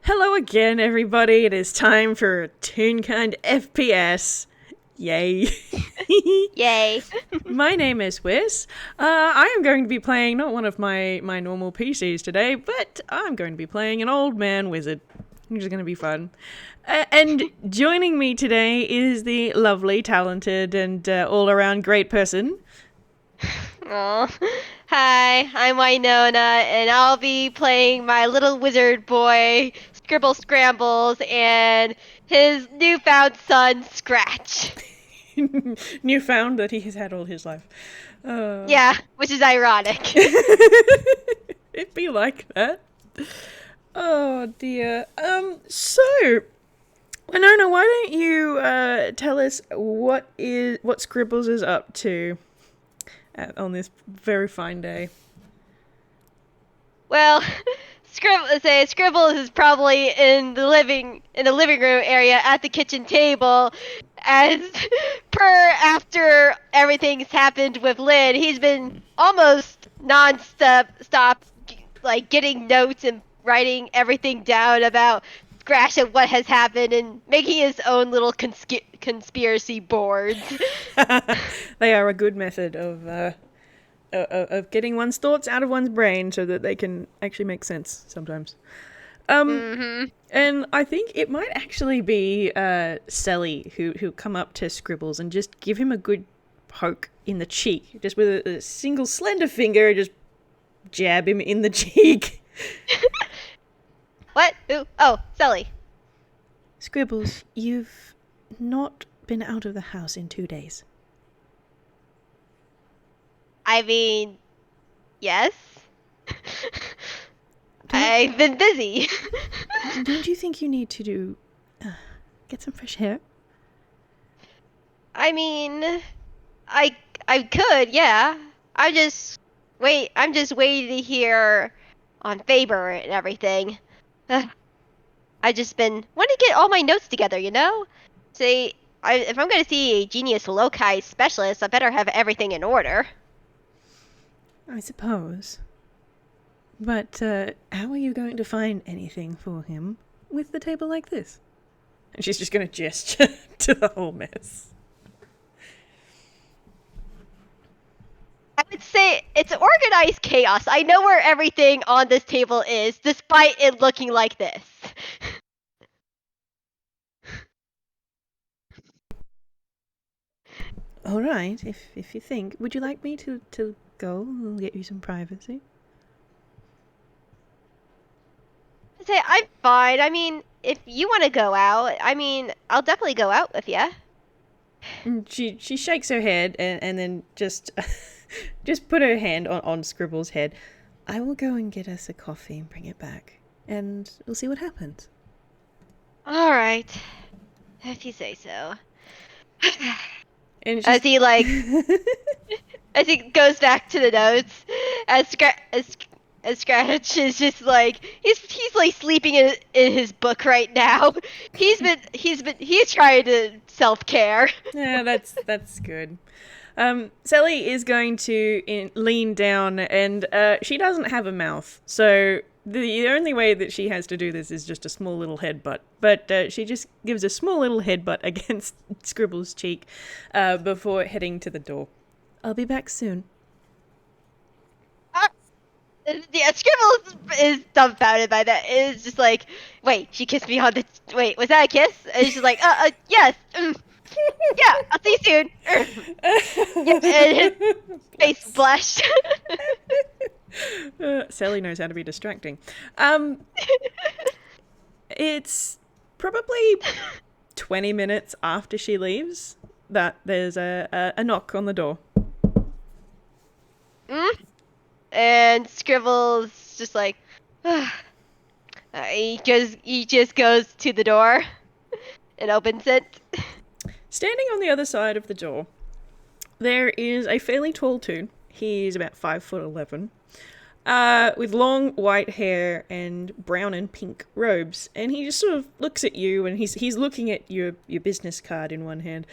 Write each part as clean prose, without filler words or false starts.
Hello again, everybody. It is time for Toonkind FPS. Yay. Yay. My name is Whis. I am going to be playing not one of my normal PCs today, but I'm going to be playing an old man wizard, which is going to be fun. And joining me today is the lovely, talented, and all-around great person. Aw. Hi, I'm Winona, and I'll be playing my little wizard boy, Scrambles, and his newfound son, Scratch. Newfound that he has had all his life. Yeah, which is ironic. It'd be like that. Oh dear. So Winona, why don't you tell us what Scribbles is up to on this very fine day? Well, Scribbles is probably in the living room area at the kitchen table, as after everything's happened with Lynn, he's been almost stop like getting notes and writing everything down about Scratch and what has happened and making his own little conspiracy boards. They are a good method of getting one's thoughts out of one's brain so that they can actually make sense sometimes. And I think it might actually be Sally who come up to Scribbles and just give him a good poke in the cheek, just with a single slender finger, just jab him in the cheek. What? Ooh. Oh, Sally. Scribbles, you've not been out of the house in 2 days. I mean, yes. I've been busy. Don't you think you need to get some fresh air? I mean, I could, yeah. I'm just waiting to hear on Faber and everything. I just been wanting to get all my notes together, you know? Say, if I'm gonna see a Genius Loci specialist, I better have everything in order. I suppose. But how are you going to find anything for him with the table like this? And she's just going to gesture to the whole mess. I would say it's organized chaos. I know where everything on this table is, despite it looking like this. All right, if you think. Would you like me to go and get you some privacy? Say, I'm fine. I mean, if you want to go out, I mean, I'll definitely go out with you. And she shakes her head and then just just put her hand on Scribble's head. I will go and get us a coffee and bring it back, and we'll see what happens. All right, if you say so. And As he like, as he goes back to the notes, as Scratch is just like he's like sleeping in his book right now. He's trying to self-care. yeah, that's good. Sally is going to lean down, and she doesn't have a mouth, so the only way that she has to do this is just a small little headbutt. But she just gives a small little headbutt against Scribble's cheek before heading to the door. I'll be back soon. Yeah, Scribbles is dumbfounded by that. It's just like, wait, she kissed me on the. Wait, was that a kiss? And she's like, yes. Yeah, I'll see you soon. Yeah, and his face blushed. Sally knows how to be distracting. It's probably 20 minutes after she leaves that there's a knock on the door. And Scribbles just like, he just goes to the door and opens it. Standing on the other side of the door, there is a fairly tall toon. He's about 5'11", with long white hair and brown and pink robes, and he just sort of looks at you, and he's looking at your business card in one hand.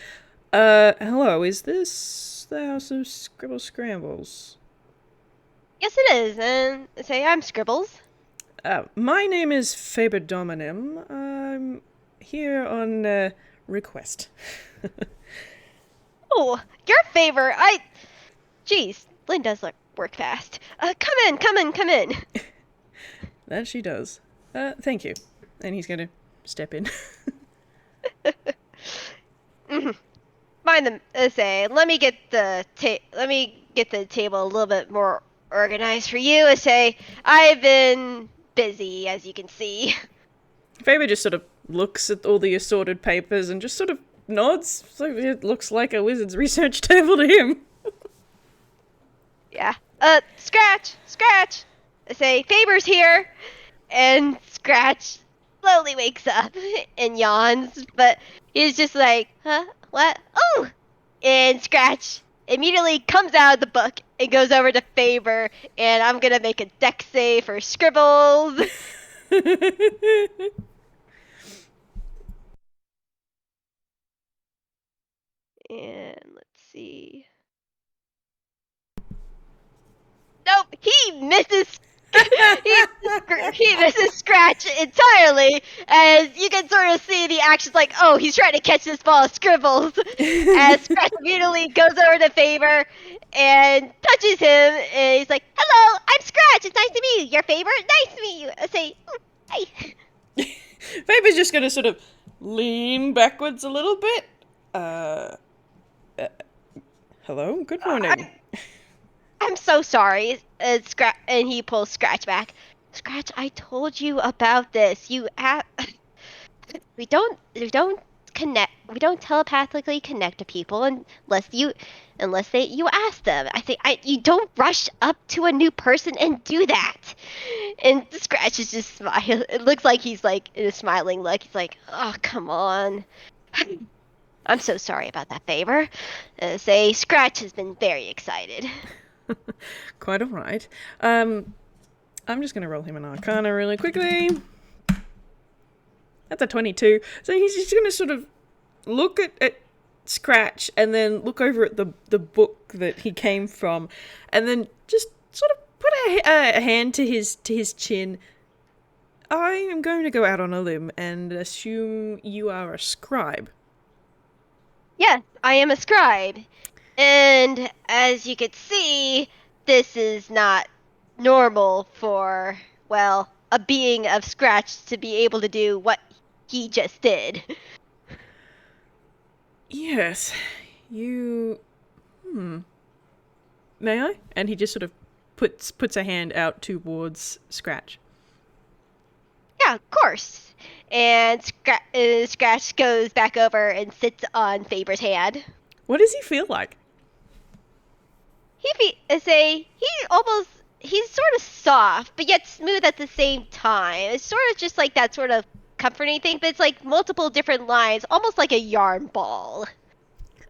Hello, is this the House of Scrambles? Yes, it is. And say, I'm Scribbles. My name is Faber Dominim. I'm here on request. Oh, your favor. Jeez, Lynn does work fast. Come in. That she does. Thank you. And he's gonna step in. Mind the say. Let me get the table a little bit more organized for you. Say, I've been busy, as you can see. Faber just sort of looks at all the assorted papers and just sort of nods. So it looks like a wizard's research table to him. Yeah. Scratch. I say, Faber's here. And Scratch slowly wakes up and yawns, but he's just like, huh? What? Oh! And Scratch immediately comes out of the book and goes over to Faber, and I'm gonna make a dex save for Scribbles. And let's see. Nope, he misses. he misses Scratch entirely, as you can sort of see the actions like, oh, he's trying to catch this ball of Scribbles, as Scratch immediately goes over to Faber and touches him, and he's like, hello, I'm Scratch, it's nice to meet you, your Faber, nice to meet you. I say, hey. Faber's just gonna sort of lean backwards a little bit. Hello? Good morning. I'm so sorry. And he pulls Scratch back. Scratch, I told you about this. We don't connect. We don't telepathically connect to people unless you ask them. You don't rush up to a new person and do that. And Scratch is just smiling. It looks like he's like in a smiling look. He's like, oh, come on. I'm so sorry about that, Faber. Scratch has been very excited. Quite alright. I'm just gonna roll him an Arcana really quickly. That's a 22. So he's just gonna sort of look at Scratch and then look over at the book that he came from, and then just sort of put a hand to his chin. I am going to go out on a limb and assume you are a scribe. Yes, I am a scribe. And as you can see, this is not normal for, well, a being of Scratch to be able to do what he just did. Yes, you... May I? And he just sort of puts a hand out towards Scratch. Yeah, of course. And Scratch goes back over and sits on Faber's hand. What does he feel like? He's sort of soft, but yet smooth at the same time. It's sort of just like that sort of comforting thing, but it's like multiple different lines, almost like a yarn ball.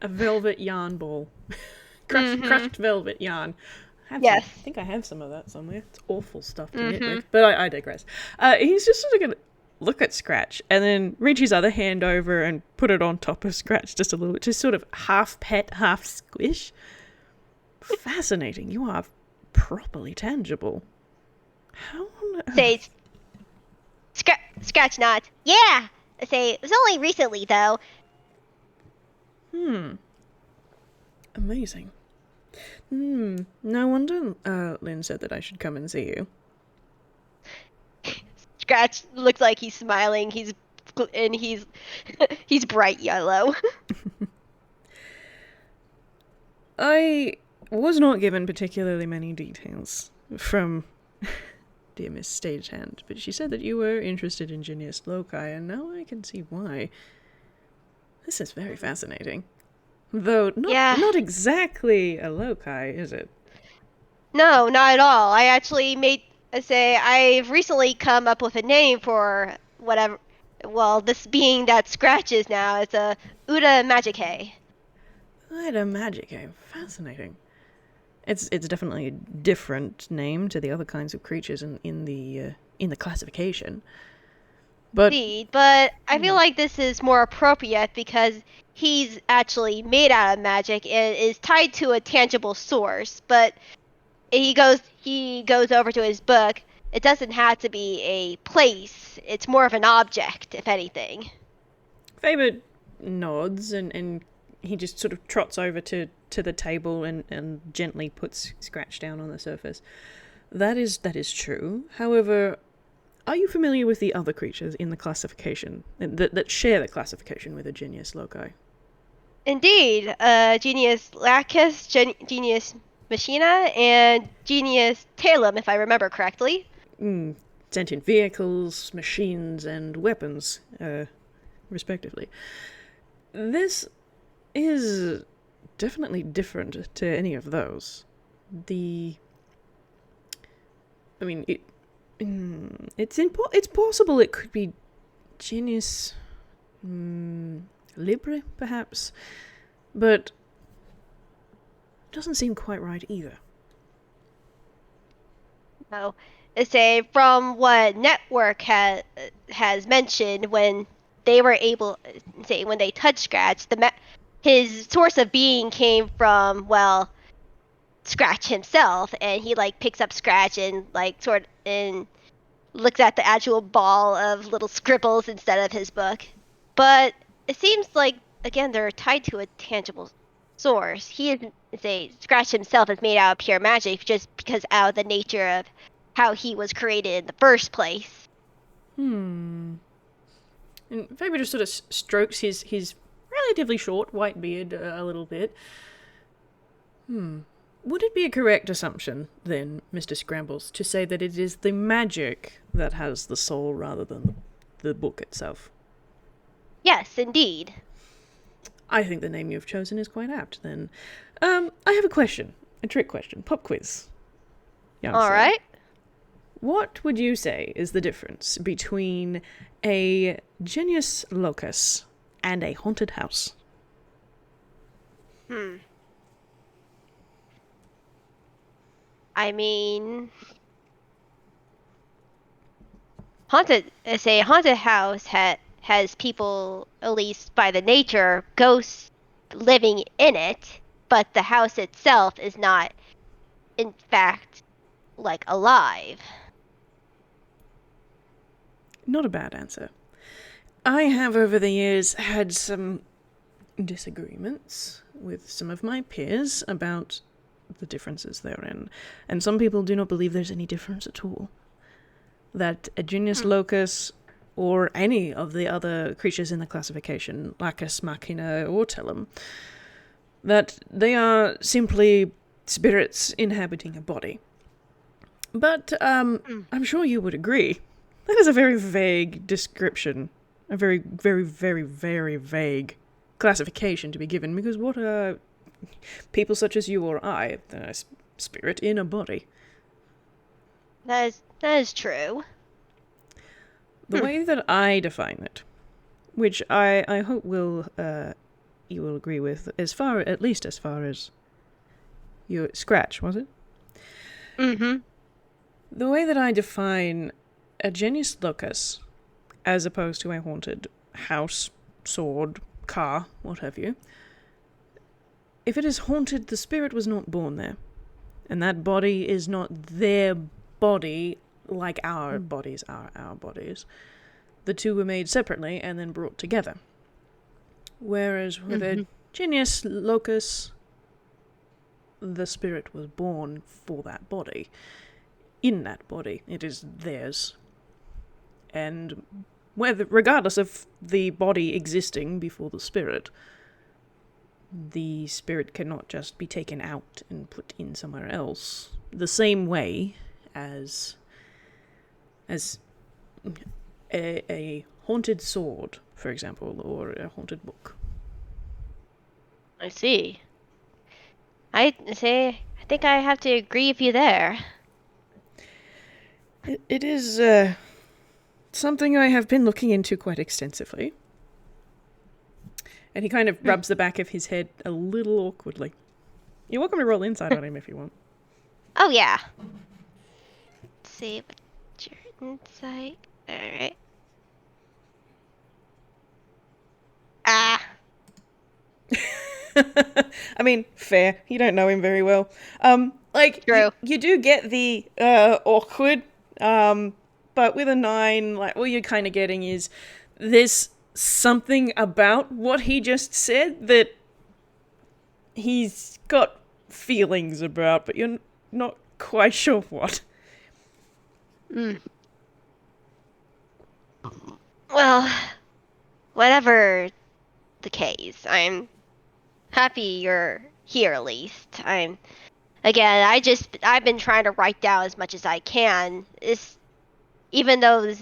A velvet yarn ball. Crushed velvet yarn. Yes. I think I have some of that somewhere. It's awful stuff to knit with, but I digress. He's just sort of going to look at Scratch and then reach his other hand over and put it on top of Scratch just a little bit, just sort of half pet, half squish. Fascinating. You are properly tangible. How on earth? Scratch nods. Yeah. It was only recently, though. Amazing. No wonder Lynn said that I should come and see you. Scratch looks like he's smiling. He's bright yellow. I was not given particularly many details from dear Miss Stagehand, but she said that you were interested in Genius Loci, and now I can see why. This is very fascinating. Though not exactly a loci, is it? No, not at all. I actually I've recently come up with a name for whatever. Well, this being that Scratch is now, it's a Uda Magicae. Uda Magicae, fascinating. It's definitely a different name to the other kinds of creatures in the classification. But indeed, but I feel like this is more appropriate because he's actually made out of magic and is tied to a tangible source. But he goes over to his book It doesn't have to be a place. It's more of an object, if anything. Faber nods and he just sort of trots over to the table and gently puts Scratch down on the surface. That is true. However, are you familiar with the other creatures in the classification that share the classification with a Genius Loci? Indeed, Genius Lacus, Genius Machina, and Genius Talum, if I remember correctly. Sentient vehicles, machines, and weapons, respectively. This is definitely different to any of those. It's possible it could be Genius Libre, perhaps, but it doesn't seem quite right either. Oh, say from what Network has mentioned when they were able, say when they touched Scratch, his source of being came from Scratch himself, and he picks up Scratch and and looks at the actual ball of little scribbles instead of his book. But it seems like again they're tied to a tangible source. Scratch himself is made out of pure magic just because out of the nature of how he was created in the first place. And Faber just sort of strokes his relatively short white beard a little bit. Would it be a correct assumption, then, Mr. Scrambles, to say that it is the magic that has the soul rather than the book itself? Yes, indeed. I think the name you've chosen is quite apt, then. I have a question. A trick question. Pop quiz. All right. What would you say is the difference between a Genius Locus and a haunted house? I mean, haunted house has people, at least by the nature, ghosts living in it, but the house itself is not, in fact, alive. Not a bad answer. I have over the years had some disagreements with some of my peers about the differences therein, and some people do not believe there's any difference at all. That a Genius Locus or any of the other creatures in the classification, Lacus, Machina, or Tellum, that they are simply spirits inhabiting a body. But I'm sure you would agree. That is a very vague description. A very, very, very, very vague classification to be given, because what are people such as you or I? A spirit in a body. That is true. The way that I define it, which I hope you will agree with, at least as far as your Scratch, was it? Mm-hmm. The way that I define a Genius Locus, as opposed to a haunted house, sword, car, what have you, if it is haunted, the spirit was not born there. And that body is not their body like our bodies are our bodies. The two were made separately and then brought together. Whereas with a Genius Locus, the spirit was born for that body. In that body, it is theirs. And regardless of the body existing before the spirit cannot just be taken out and put in somewhere else. The same way as a haunted sword, for example, or a haunted book. I see. I think I have to agree with you there. It is something I have been looking into quite extensively. And he kind of rubs the back of his head a little awkwardly. You're welcome to roll insight on him if you want. Oh, yeah. Let's see what's your insight. Alright. Ah. I mean, fair. You don't know him very well. True. You do get the awkward But with a 9, like, all you're kind of getting is there's something about what he just said that he's got feelings about, but you're not quite sure what. Well, whatever the case, I'm happy you're here at least. I've been trying to write down as much as I can. Even though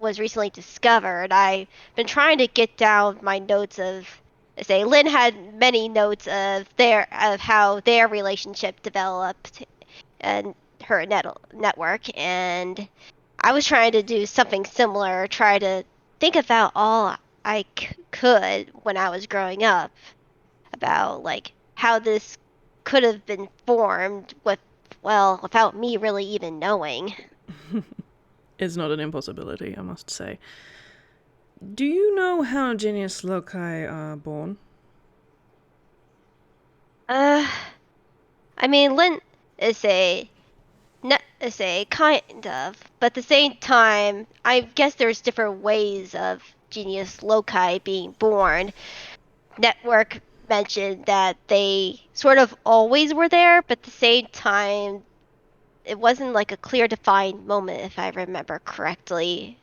was recently discovered, I've been trying to get down my notes of, say, Lynn had many notes of how their relationship developed and her network, and I was trying to do something similar, try to think about all I could when I was growing up about like how this could have been formed without me really even knowing. It's not an impossibility, I must say. Do you know how Genius Loci are born? I mean, Lynn is a kind of, but at the same time, I guess there's different ways of Genius Loci being born. Network mentioned that they sort of always were there, but at the same time, it wasn't like a clear defined moment, if I remember correctly.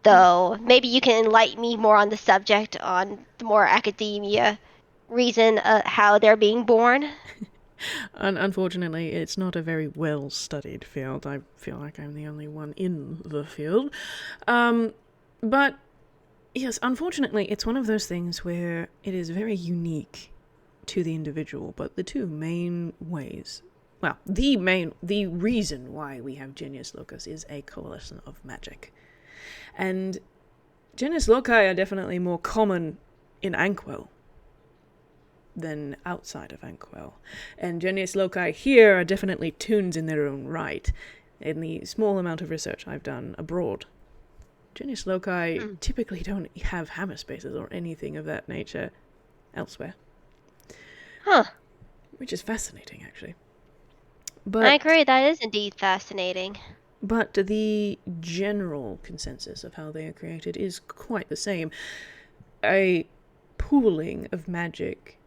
Though, maybe you can enlighten me more on the subject, on the more academia reason how they're being born. Unfortunately, it's not a very well studied field. I feel like I'm the only one in the field. But yes, unfortunately, it's one of those things where it is very unique to the individual, but the two main ways. Well, the reason why we have Genius Locus is a coalescence of magic. And Genius Loci are definitely more common in Ankwell than outside of Ankwell. And Genius Loci here are definitely toons in their own right, in the small amount of research I've done abroad. Genius Loci typically don't have hammer spaces or anything of that nature elsewhere. Huh. Which is fascinating, actually. But I agree, that is indeed fascinating. But the general consensus of how they are created is quite the same. A pooling of magic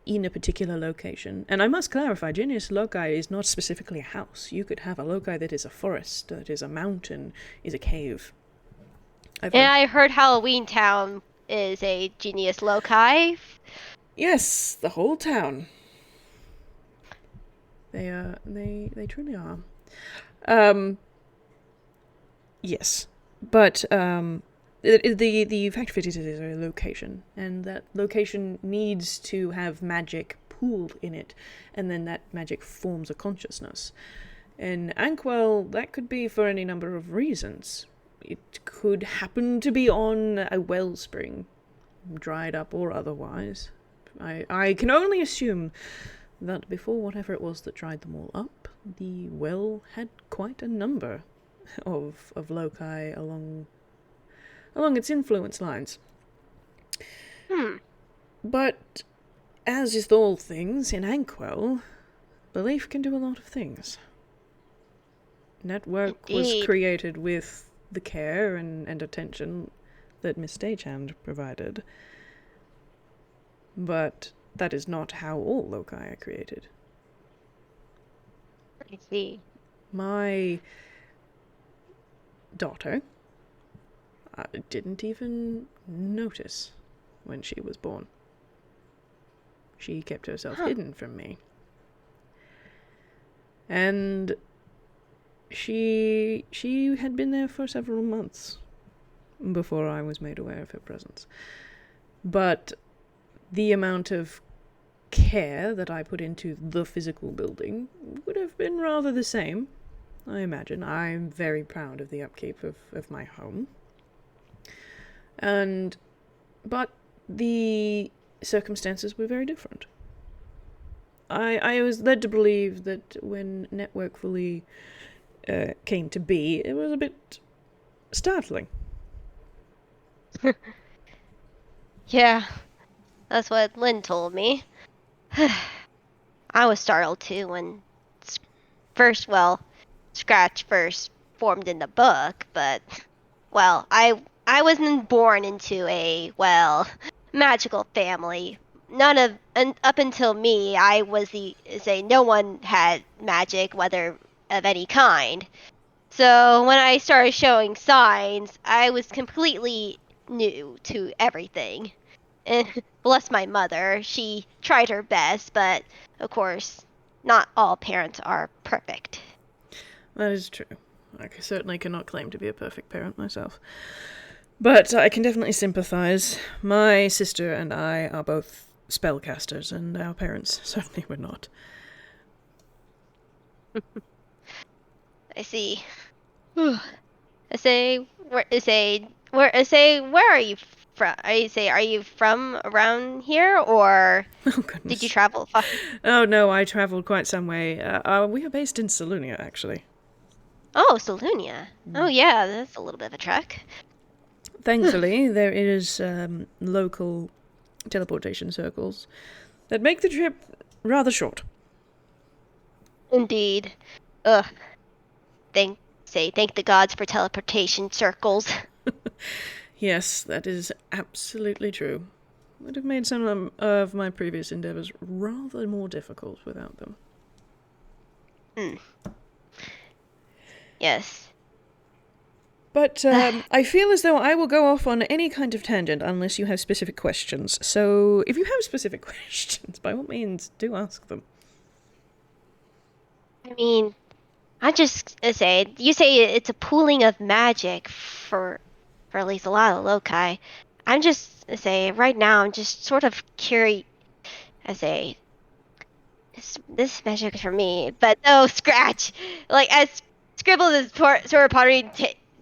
in a particular location. And I must clarify, Genius Loci is not specifically a house. You could have a loci that is a forest, that is a mountain, is a cave. I heard Halloween Town is a Genius Loci. Yes, the whole town. They truly are. Yes, but the fact of it is a location, and that location needs to have magic pooled in it, and then that magic forms a consciousness. In Ankwell, that could be for any number of reasons. It could happen to be on a wellspring, dried up or otherwise. I can only assume that before whatever it was that dried them all up, the well had quite a number of loci along its influence lines. But as with all things in Ankwell, belief can do a lot of things. Network was created with the care and attention that Miss Stagehand provided. But that is not how all loci are created. I see. My daughter didn't even notice when she was born. She kept herself hidden from me. And she had been there for several months before I was made aware of her presence. But the amount of care that I put into the physical building would have been rather the same, I imagine. I'm very proud of the upkeep of my home. But the circumstances were very different. I was led to believe that when Network fully came to be, it was a bit startling. Yeah, that's what Lynn told me. I was startled too when Scratch first formed in the book, but, well, I wasn't born into a, well, magical family. Up until me, I was no one had magic, whether of any kind. So when I started showing signs, I was completely new to everything. And bless my mother, she tried her best, but of course, not all parents are perfect. That is true. I certainly cannot claim to be a perfect parent myself. But I can definitely sympathise. My sister and I are both spellcasters, and our parents certainly were not. I see. I say, where are you from? Are you from around here, or Oh, goodness. did you travel far? Oh, no, I travelled quite some way. We are based in Salonia, actually. Oh, Salonia. Oh, yeah, that's a little bit of a trek. Thankfully, there is local teleportation circles that make the trip rather short. Indeed. Ugh. Thank the gods for teleportation circles. Yes, that is absolutely true. Would have made some of my previous endeavours rather more difficult without them. Yes. But I feel as though I will go off on any kind of tangent unless you have specific questions. So if you have specific questions, by all means, do ask them. I mean, I just you say it's a pooling of magic for at least a lot of loci. I'm just right now I'm just sort of curious. This magic for me, but no Scratch. Like as Scribbles is sort of pondering,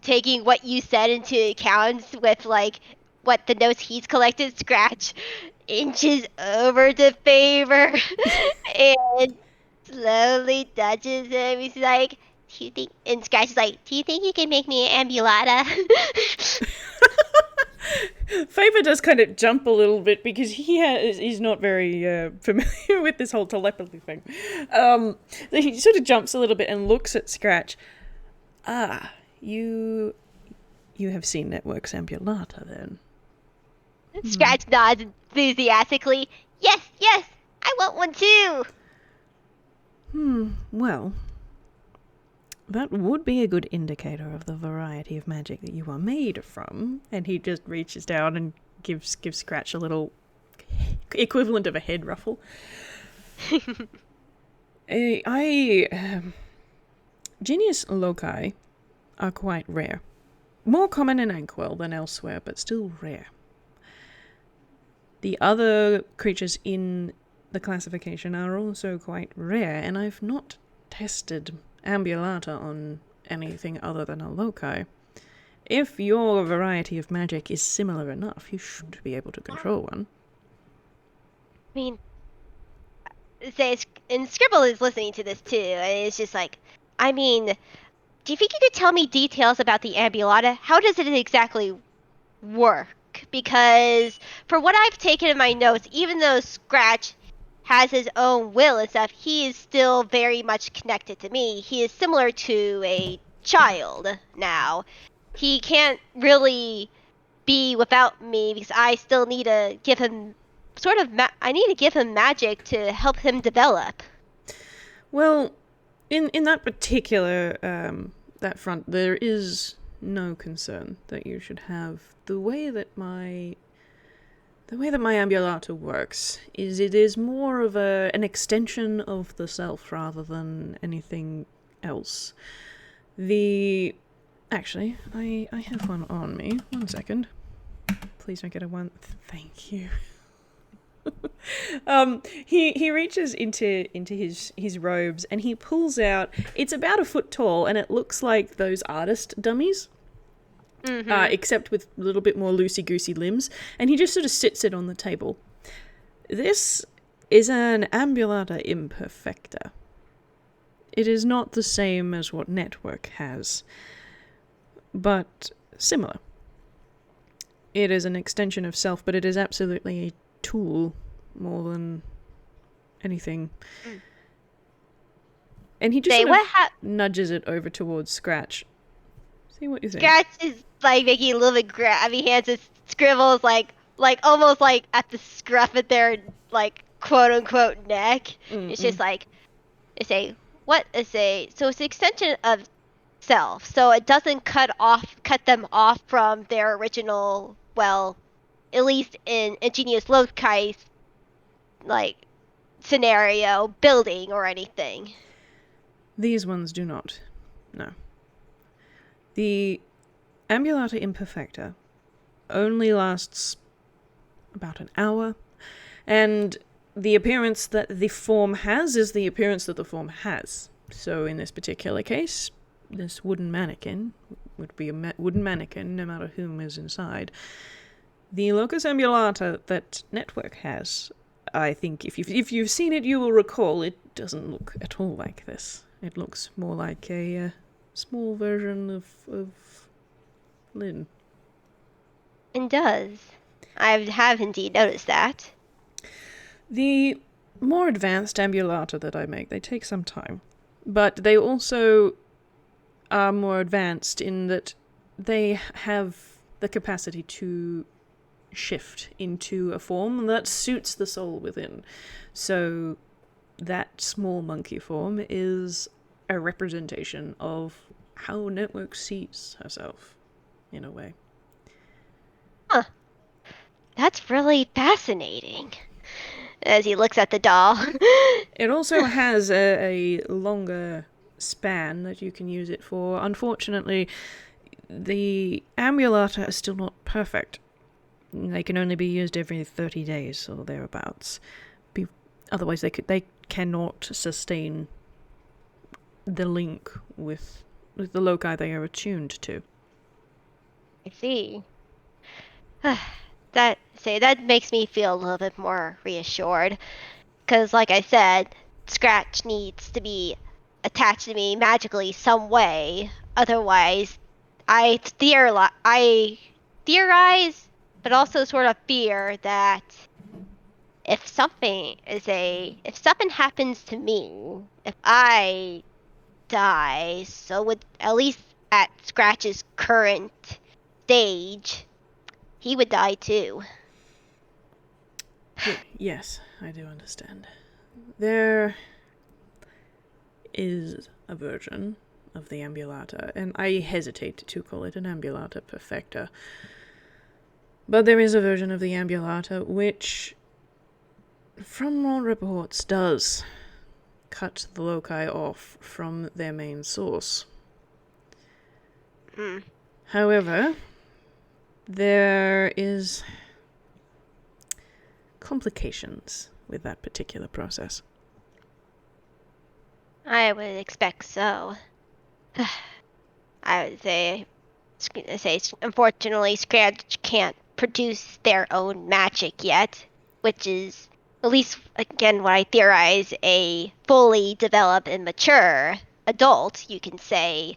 taking what you said into account with like what the notes he's collected. Scratch inches over to Faber and slowly touches him. He's like, "Do you think?" And Scratch is like, "Do you think you can make me an ambulata?" Faber does kind of jump a little bit because he's not very familiar with this whole telepathy thing. He sort of jumps a little bit and looks at Scratch. Ah, you have seen Network's Ambulata then? Scratch nods enthusiastically. Yes, I want one too. Well, that would be a good indicator of the variety of magic that you are made from. And he just reaches down and gives Scratch a little equivalent of a head ruffle. Genius Loci are quite rare. More common in Ankwell than elsewhere, but still rare. The other creatures in the classification are also quite rare, and I've not tested Ambulata on anything other than a loci. If your variety of magic is similar enough, you should be able to control one. I mean, and Scribble is listening to this too, and it's just like, I mean, do you think you could tell me details about the Ambulata? How does it exactly work? Because for what I've taken in my notes, even though Scratch has his own will and stuff, he is still very much connected to me. He is similar to a child now. He can't really be without me because I still need to give him I need to give him magic to help him develop. Well, in that particular that front, there is no concern that you should have. The way that my Ambulata works is it is more of an extension of the self rather than anything else. Actually, I have one on me. 1 second. Please don't get a one. Thank you. He reaches into his robes and he pulls out. It's about 1 foot tall and it looks like those artist dummies. Except with a little bit more loosey-goosey limbs, and he just sort of sits it on the table. This is an Ambulata Imperfecta. It is not the same as what Network has, but similar. It is an extension of self, but it is absolutely a tool more than anything. And he just Say, sort of what nudges it over towards Scratch. See what you think. Scratch is like making a little bit grabby hands with Scribbles, like almost like at the scruff of their like quote unquote neck. It's just like it's a what is a so it's an extension of self, so it doesn't cut them off from their original. Well, at least in Genius Loci like scenario building or anything. These ones do not. No. The Ambulata Imperfecta only lasts about an hour, and the appearance that the form has is the appearance that the form has. So in this particular case, this wooden mannequin would be a wooden mannequin no matter whom is inside. The Locus Ambulata that Network has, I think if you've seen it, you will recall it doesn't look at all like this. It looks more like a small version of Lynn. It does. I have indeed noticed that. The more advanced ambulata that I make, they take some time. But they also are more advanced in that they have the capacity to shift into a form that suits the soul within. So that small monkey form is a representation of how Network sees herself, in a way. Huh. That's really fascinating. As he looks at the doll. It also has a longer span that you can use it for. Unfortunately, the ambulata are still not perfect. They can only be used every 30 days or thereabouts. Otherwise, they cannot sustain the link with the loci they are attuned to. I see. That makes me feel a little bit more reassured. Because, like I said, Scratch needs to be attached to me magically some way. Otherwise, I theorize, but also sort of fear that if something happens to me, if I die, so would at least at Scratch's current stage, he would die too. Yes, I do understand. There is a version of the ambulata, and I hesitate to call it an ambulata perfecta, but there is a version of the ambulata which, from all reports, does cut the loci off from their main source. However, there is complications with that particular process. I would expect so. I would say, unfortunately, Scratch can't produce their own magic yet, which is, at least, again, what I theorize, a fully developed and mature adult, you can say,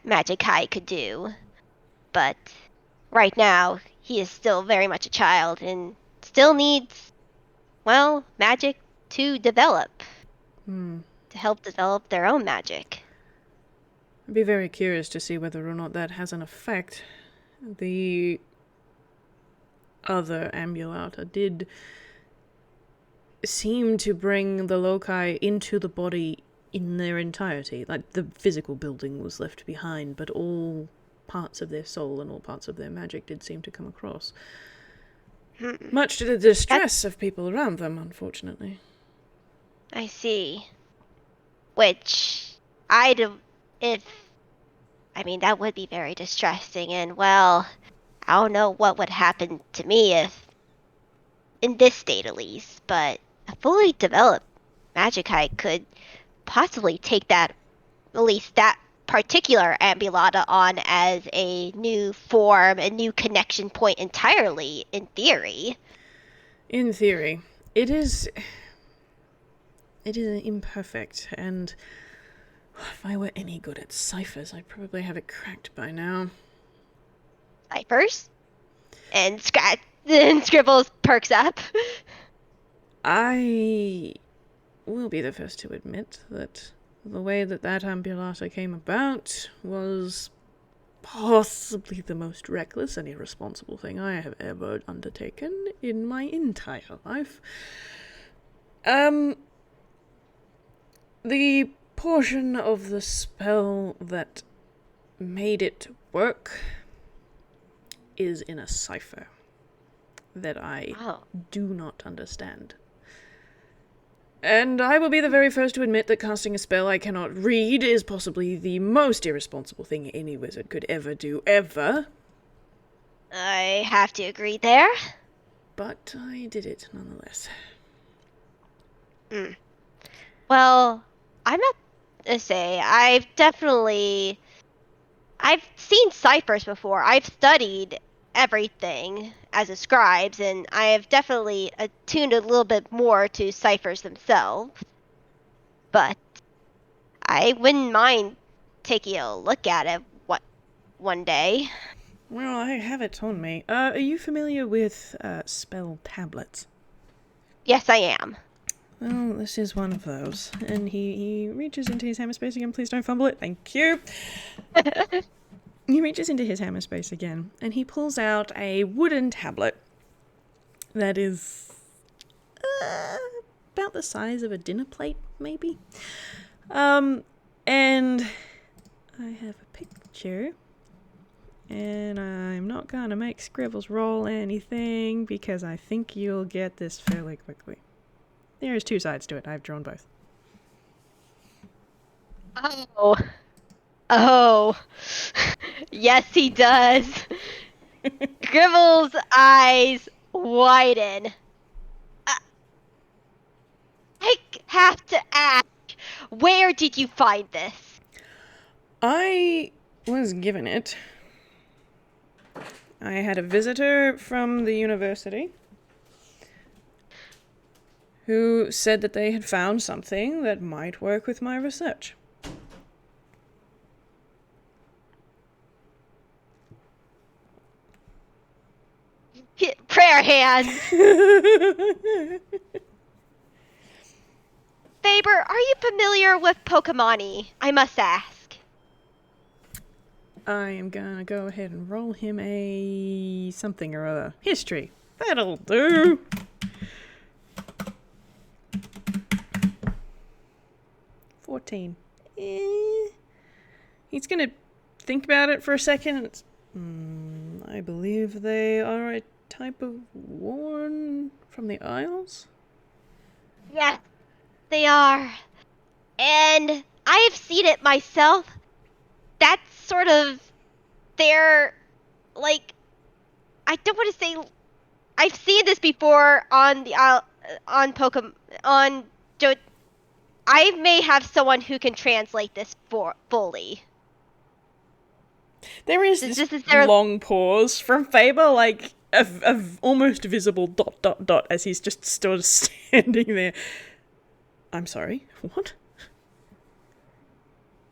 Magic High could do. But right now, he is still very much a child and still needs, well, magic to develop. To help develop their own magic. I'd be very curious to see whether or not that has an effect. The other ambulata did seem to bring the loci into the body in their entirety. Like, the physical building was left behind, but all parts of their soul and all parts of their magic did seem to come across. Much to the distress of people around them, unfortunately. I see. Which, that would be very distressing, and, well, I don't know what would happen to me if, in this state at least, but a fully developed Magikai could possibly take that, at least that particular ambulata on as a new form, a new connection point entirely, in theory. In theory. It is imperfect, and if I were any good at ciphers, I'd probably have it cracked by now. Ciphers? And Scribbles perks up. I will be the first to admit that the way that Ambulata came about was possibly the most reckless and irresponsible thing I have ever undertaken in my entire life. The portion of the spell that made it work is in a cipher that I do not understand. And I will be the very first to admit that casting a spell I cannot read is possibly the most irresponsible thing any wizard could ever do, ever. I have to agree there. But I did it nonetheless. Well, I'm not to say, I've seen ciphers before. I've studied everything as a scribes, and I have definitely attuned a little bit more to ciphers themselves. But I wouldn't mind taking a look at it one day. Well, I have it on me. Are you familiar with spell tablets? Yes, I am. Well, this is one of those. And he reaches into his hammer space again. Please don't fumble it. Thank you. He reaches into his hammer space again, and he pulls out a wooden tablet that is about the size of a dinner plate, maybe. And I have a picture, and I'm not gonna make Scribbles roll anything because I think you'll get this fairly quickly. There's two sides to it. I've drawn both. Oh. Yes, he does. Scribbles' eyes widen. I have to ask, where did you find this? I was given it. I had a visitor from the university who said that they had found something that might work with my research. Prayer hands. Faber, are you familiar with Pokemon-y? I must ask. I am gonna go ahead and roll him a something or other. History. That'll do. $14. He's gonna think about it for a second. I believe they are a type of worn from the Isles? Yes, they are. And I have seen it myself. That's sort of their, like, I don't want to say, I've seen this before on the on Pokemon, on I may have someone who can translate this fully. There is this long pause from Faber, like a almost visible ... as he's just stood standing there. I'm sorry, what?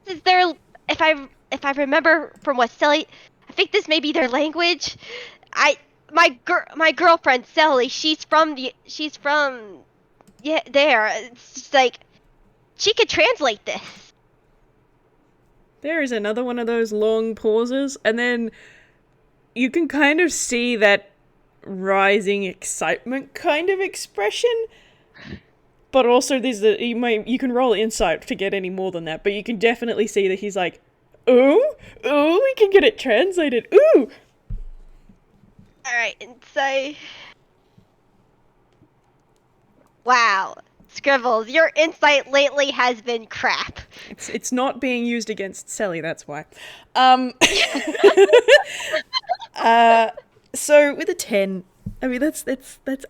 Is there, if I remember from what Sally, I think this may be their language. My girlfriend Sally, she's from there. It's just like she could translate this. There is another one of those long pauses, and then you can kind of see that rising excitement kind of expression. But also, you can roll insight to get any more than that, but you can definitely see that he's like, ooh, we can get it translated, ooh. Alright, and so... Wow. Scribbles, your insight lately has been crap. It's not being used against Sally, that's why. So with a 10, I mean that's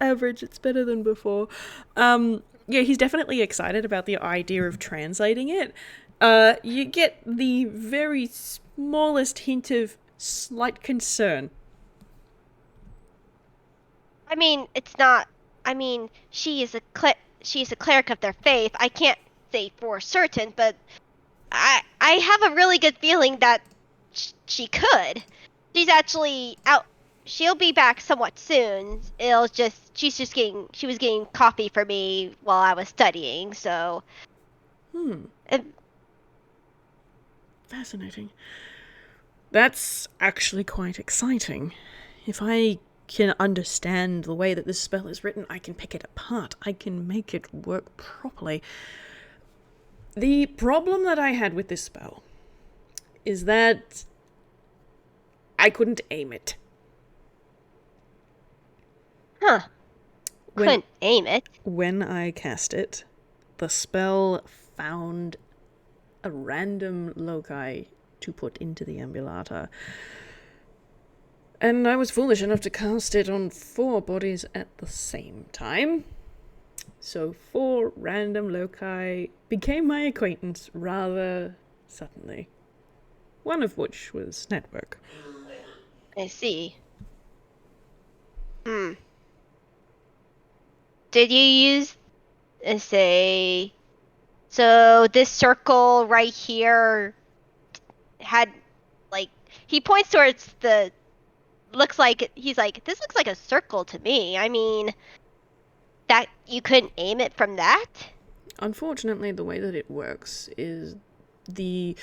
average. It's better than before. Yeah, he's definitely excited about the idea of translating it. You get the very smallest hint of slight concern. I mean, it's not. I mean, she is a cleric of their faith. I can't say for certain, but I have a really good feeling that she could. She's actually out. She'll be back somewhat soon. She was getting coffee for me while I was studying, so. Fascinating. That's actually quite exciting. If I can understand the way that this spell is written, I can pick it apart. I can make it work properly. The problem that I had with this spell is that I couldn't aim it. Huh. Couldn't aim it. When I cast it, the spell found a random loci to put into the ambulata. And I was foolish enough to cast it on 4 bodies at the same time. So 4 random loci became my acquaintance rather suddenly. One of which was Network. I see. Did you use, say, so this circle right here had, like, he points towards the, looks like, he's like, this looks like a circle to me. I mean, that, you couldn't aim it from that? Unfortunately, the way that it works is the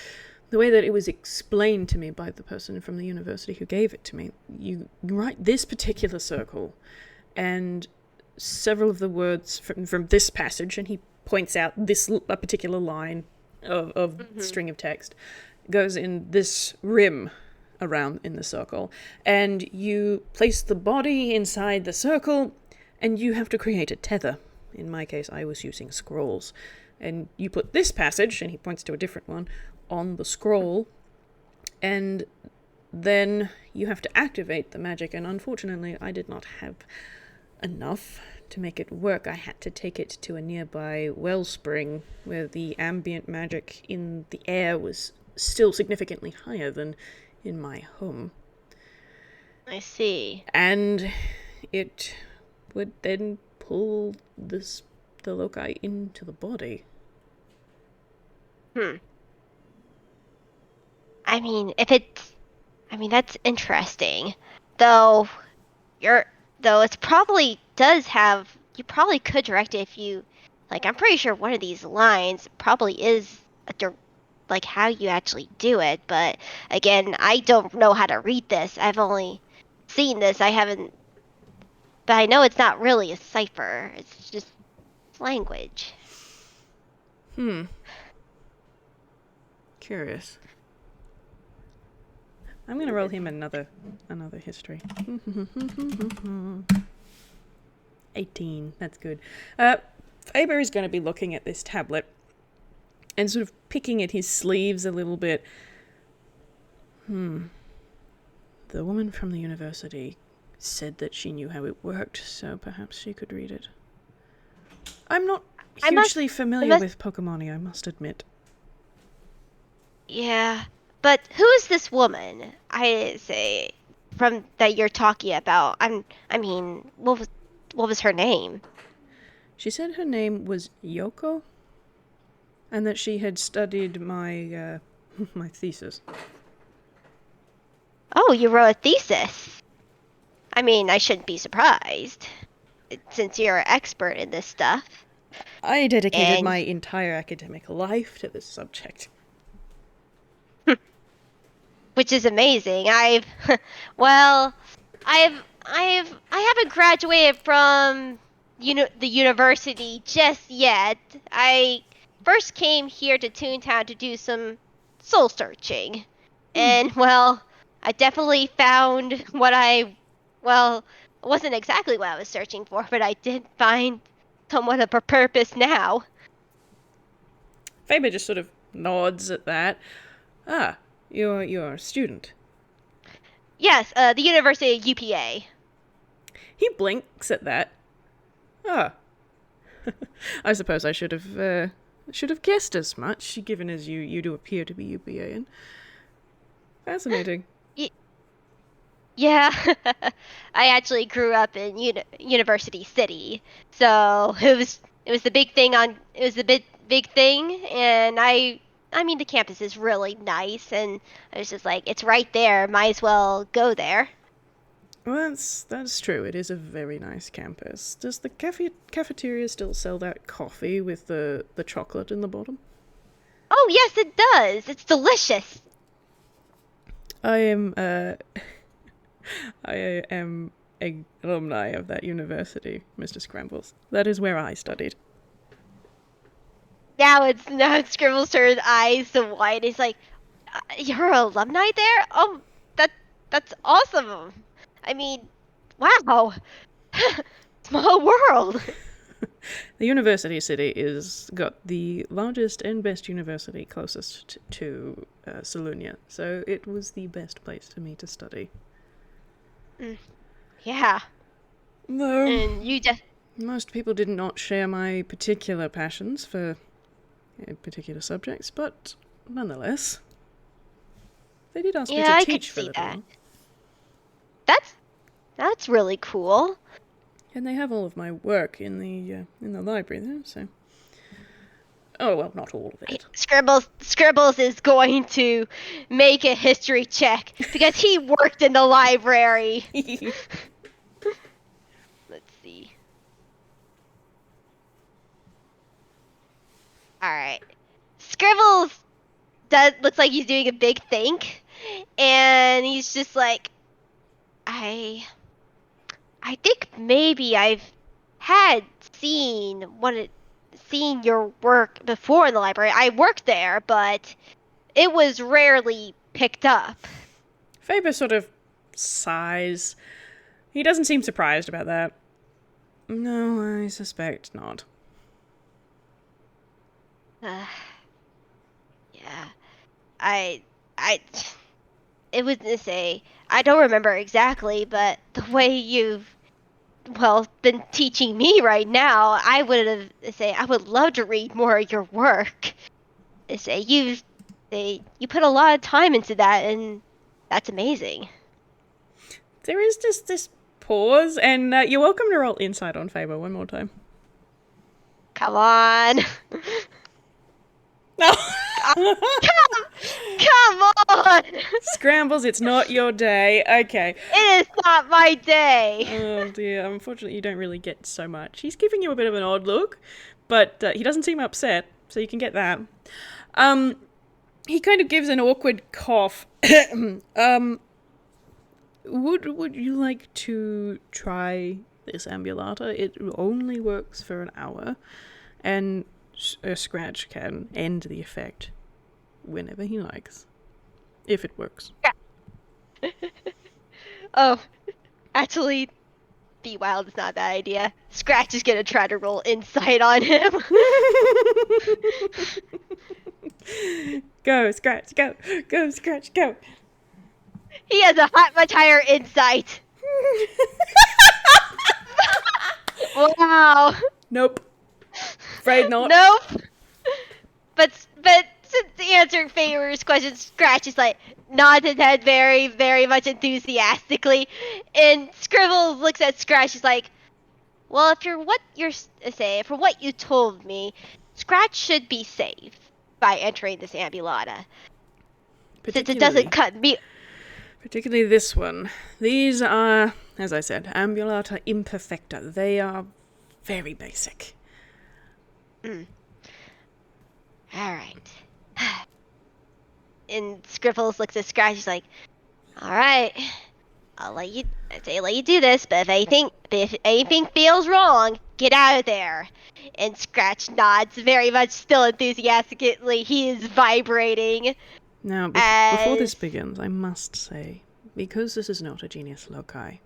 way that it was explained to me by the person from the university who gave it to me. You write this particular circle, and several of the words from this passage, and he points out a particular line of string of text, goes in this rim around in the circle, and you place the body inside the circle, and you have to create a tether. In my case, I was using scrolls. And you put this passage, and he points to a different one, on the scroll, and then you have to activate the magic, and unfortunately I did not have enough to make it work. I had to take it to a nearby wellspring where the ambient magic in the air was still significantly higher than in my home. I see. And it would then pull the loci into the body. I mean, that's interesting. Though it probably does have, you probably could direct it if you, like, I'm pretty sure one of these lines probably is like how you actually do it, but again, I don't know how to read this. I've only seen this. But I know it's not really a cipher. It's just language. Curious. I'm gonna roll him another history. 18. That's good. Faber is going to be looking at this tablet and sort of picking at his sleeves a little bit. The woman from the university said that she knew how it worked, so perhaps she could read it. I'm not hugely familiar with Pokemon, I must admit. Yeah, but who is this woman? I say, from that you're talking about. I mean, what was her name? She said her name was Yoko, and that she had studied my my thesis. Oh, you wrote a thesis. I mean, I shouldn't be surprised, since you're an expert in this stuff. I dedicated my entire academic life to this subject. Which is amazing. I haven't graduated from the university just yet. I first came here to Toontown to do some soul searching. And well, I definitely found it wasn't exactly what I was searching for, but I did find somewhat of a purpose now. Faber just sort of nods at that. Ah, you're a student. Yes, the University of UPA. He blinks at that. Ah. I suppose I should have guessed as much, given as you do appear to be UPAan. Fascinating. Yeah, I actually grew up in University City, so it was the big thing it was the big thing, and I mean the campus is really nice, and I was just like, it's right there, might as well go there. Well, that's true. It is a very nice campus. Does the cafeteria still sell that coffee with the chocolate in the bottom? Oh, yes, it does. It's delicious. I am, I am a alumni of that university, Mr. Scrambles. That is where I studied. Now Scribbles turned eyes to white. He's like, "You're an alumni there? Oh, that's awesome. I mean, wow, small world." The university city is got the largest and best university closest to Salunia, so it was the best place for me to study. Yeah, Though and you just most people did not share my particular passions for particular subjects, but nonetheless, they did ask me to I could teach for a see little that. while. That's really cool. And they have all of my work in the library there, so. Oh well, not all of it. Scribbles is going to make a history check because he worked in the library. Let's see. All right. Scribbles looks like he's doing a big think, and he's just like, I think maybe I've had seen your work before in the library. I worked there, but it was rarely picked up. Faber sort of sighs. He doesn't seem surprised about that. No, I suspect not. Yeah. I it was to say I don't remember exactly, but the way you've been teaching me right now, I would love to read more of your work. You put a lot of time into that, and that's amazing. There is just this pause, and you're welcome to roll insight on Faber one more time. Come on. No. Come on. Scrambles, it's not your day. Okay. It is not my day. Oh dear, unfortunately you don't really get so much. He's giving you a bit of an odd look, but he doesn't seem upset, so you can get that. He kind of gives an awkward cough. Would you like to try this ambulata? It only works for an hour, and a Scratch can end the effect whenever he likes, if it works. Yeah. Oh, actually, be wild is not a bad idea. Scratch is gonna try to roll insight on him. Go, Scratch, go! Go, Scratch, go! He has a much higher insight. Wow. Nope. Afraid not. Nope. But since answering Faber's question, Scratch is like nods his head very, very much enthusiastically, and Scribbles looks at Scratch. Is like, well, from what you told me, Scratch should be safe by entering this ambulata, since it doesn't cut me. Particularly this one. These are, as I said, ambulata imperfecta. They are very basic. Alright. And Scribbles looks at Scratch, he's like, alright, I'll let you do this, but if anything feels wrong, get out of there. And Scratch nods very much, still enthusiastically. He is vibrating. Now, before this begins, I must say, because this is not a Genius Loci,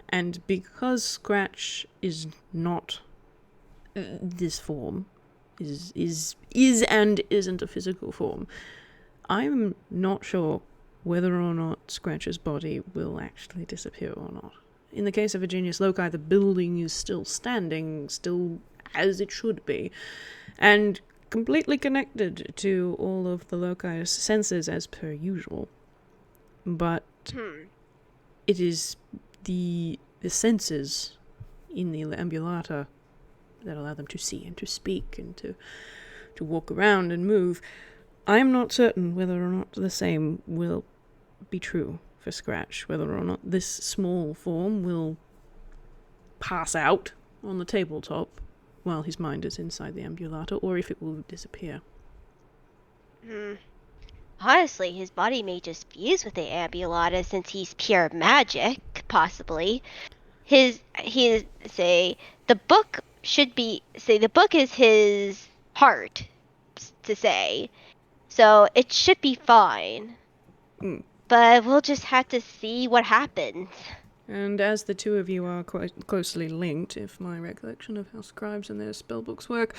and because Scratch is not this form, is and isn't a physical form, I'm not sure whether or not Scratch's body will actually disappear or not. In the case of a Genius Loci, the building is still standing, still as it should be, and completely connected to all of the loci's senses as per usual. But it is the senses in the ambulata that allow them to see and to speak and to walk around and move. I am not certain whether or not the same will be true for Scratch, whether or not this small form will pass out on the tabletop while his mind is inside the ambulata, or if it will disappear. Hmm. Honestly, his body may just fuse with the Ambulata since he's pure magic, possibly. Say the book should be say the book is his heart to say, so it should be fine. Mm. But we'll just have to see what happens. And as the two of you are quite closely linked, if my recollection of how scribes and their spellbooks work,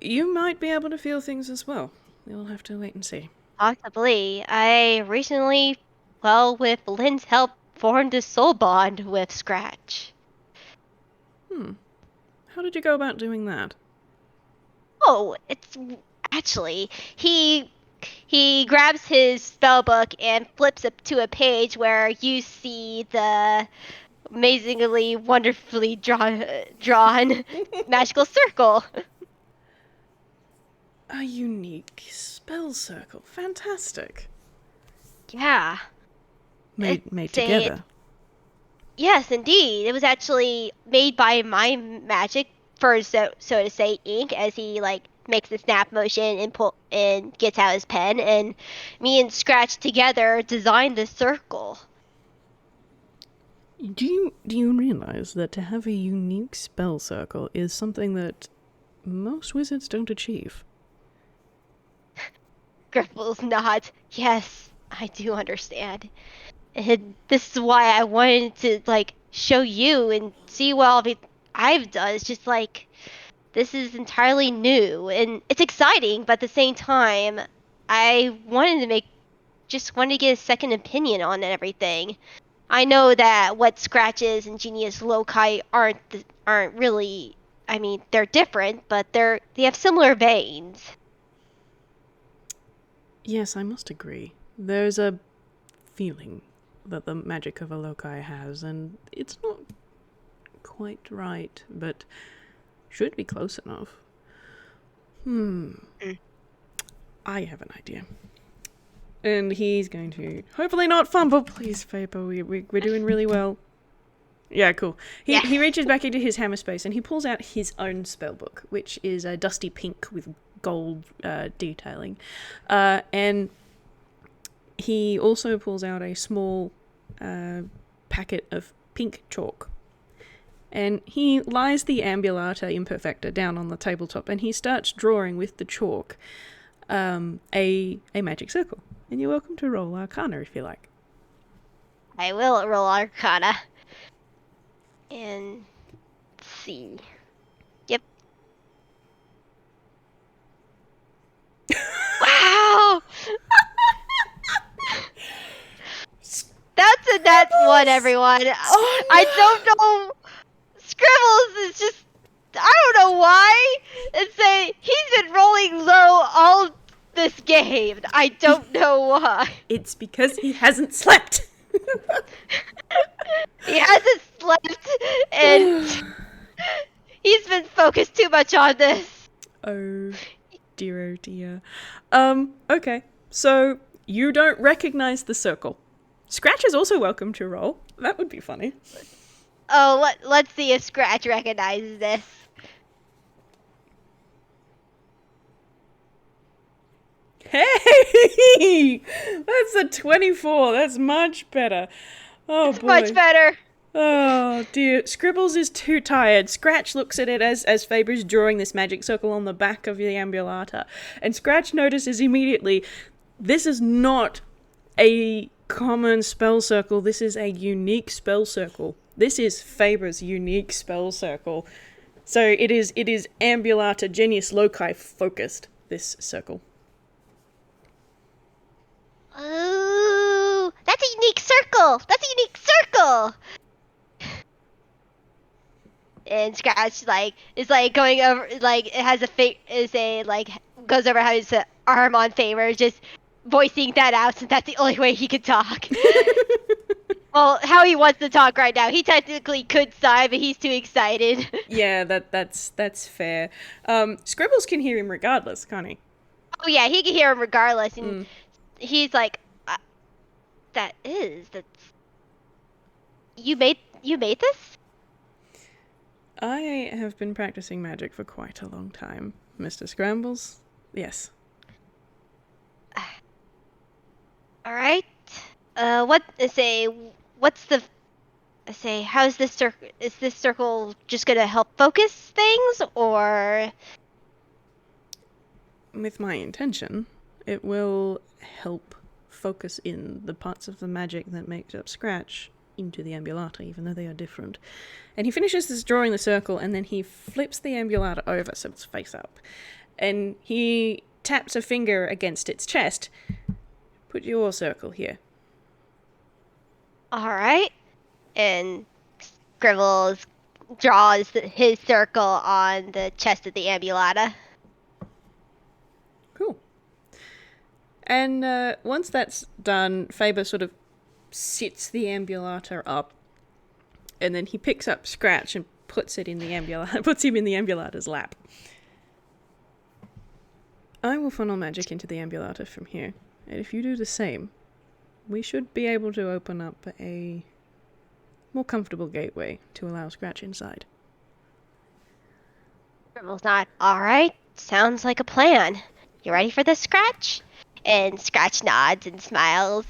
you might be able to feel things as well. We'll have to wait and see. Possibly. I recently, well, with Lynn's help, formed a soul bond with Scratch. How did you go about doing that? Oh, it's actually he grabs his spell book and flips it to a page where you see the amazingly wonderfully drawn magical circle. A unique spell circle. Fantastic. Yeah. Made together. Yes, indeed. It was actually made by my magic for so to say ink as he makes a snap motion and gets out his pen, and me and Scratch together designed the circle. Do you realize that to have a unique spell circle is something that most wizards don't achieve? Scribbles nods. Yes, I do understand. And this is why I wanted to show you and see what all I've done. It's just this is entirely new and it's exciting, but at the same time, I wanted to get a second opinion on everything. I know that what Scratches and Genius Loci aren't really. I mean, they're different, but they have similar veins. Yes, I must agree. There's a feeling that the magic of a loci has, and it's not quite right, but should be close enough. I have an idea. And he's going to hopefully not fumble. Please, Faber, we're doing really well. Yeah, cool. He reaches back into his hammer space and he pulls out his own spellbook, which is a dusty pink with gold detailing. And he also pulls out a small packet of pink chalk. And he lies the Ambulata Imperfecta down on the tabletop and he starts drawing with the chalk a magic circle. And you're welcome to roll Arcana if you like. I will roll Arcana. And let's see. Yep. Wow! That's one, everyone. Oh, no. I don't know. Scribbles is just. I don't know why. He's been rolling low all this game. I don't know why. It's because he hasn't slept. He hasn't slept, and he's been focused too much on this. Oh dear. Okay. So you don't recognize the circle. Scratch is also welcome to roll. That would be funny. Oh, let's see if Scratch recognizes this. Hey! That's a 24. That's much better. Oh, It's boy. much better. Oh, dear. Scribbles is too tired. Scratch looks at it as Faber's drawing this magic circle on the back of the Ambulata. And Scratch notices immediately, this is not a common spell circle. This is a unique spell circle. This is Faber's unique spell circle. So it is Ambulata Genius Loci focused, this circle. Ooh, that's a unique circle. And Scratch is going over it has goes over how his arm on Faber, just voicing that out since that's the only way he could talk. Well, how he wants to talk right now. He technically could sigh, but he's too excited. Yeah, that's fair. Scribbles can hear him regardless, can't he? Oh yeah, he can hear him regardless, and he's like, that's you made this? I have been practicing magic for quite a long time, Mr. Scrambles. Yes. All right. What say? What's the say? How's this circle? Is this circle just gonna help focus things, or? With my intention, it will help focus in the parts of the magic that makes up Scratch into the ambulata, even though they are different. And he finishes this drawing the circle, and then he flips the ambulata over so it's face up. And he taps a finger against its chest. Put your circle here. All right. And Scribbles draws his circle on the chest of the ambulata. Cool. And once that's done, Faber sort of sits the ambulata up, and then he picks up Scratch and puts him in the ambulata's lap. I will funnel magic into the ambulata from here, and if you do the same, we should be able to open up a more comfortable gateway to allow Scratch inside. Scribbles nod. All right. Sounds like a plan. You ready for this, Scratch? And Scratch nods and smiles.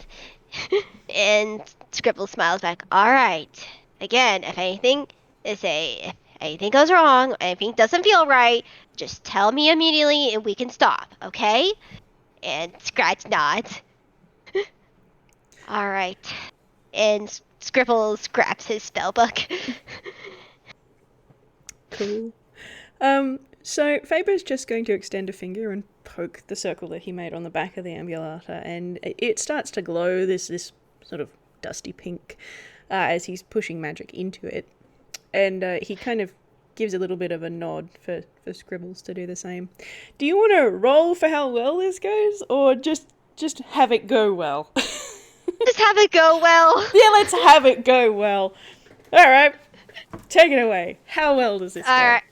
And Scribbles smiles back. All right. Again, if anything goes wrong, anything doesn't feel right, just tell me immediately and we can stop, okay? And Scratch nods. All right. And Scribbles grabs his spell book. Cool. So Faber's just going to extend a finger and poke the circle that he made on the back of the ambulata, and it starts to glow this sort of dusty pink as he's pushing magic into it. And he kind of gives a little bit of a nod for Scribbles to do the same. Do you want to roll for how well this goes, or just have it go well? Just have it go well. Yeah, let's have it go well. All right, take it away. How well does this go? All right.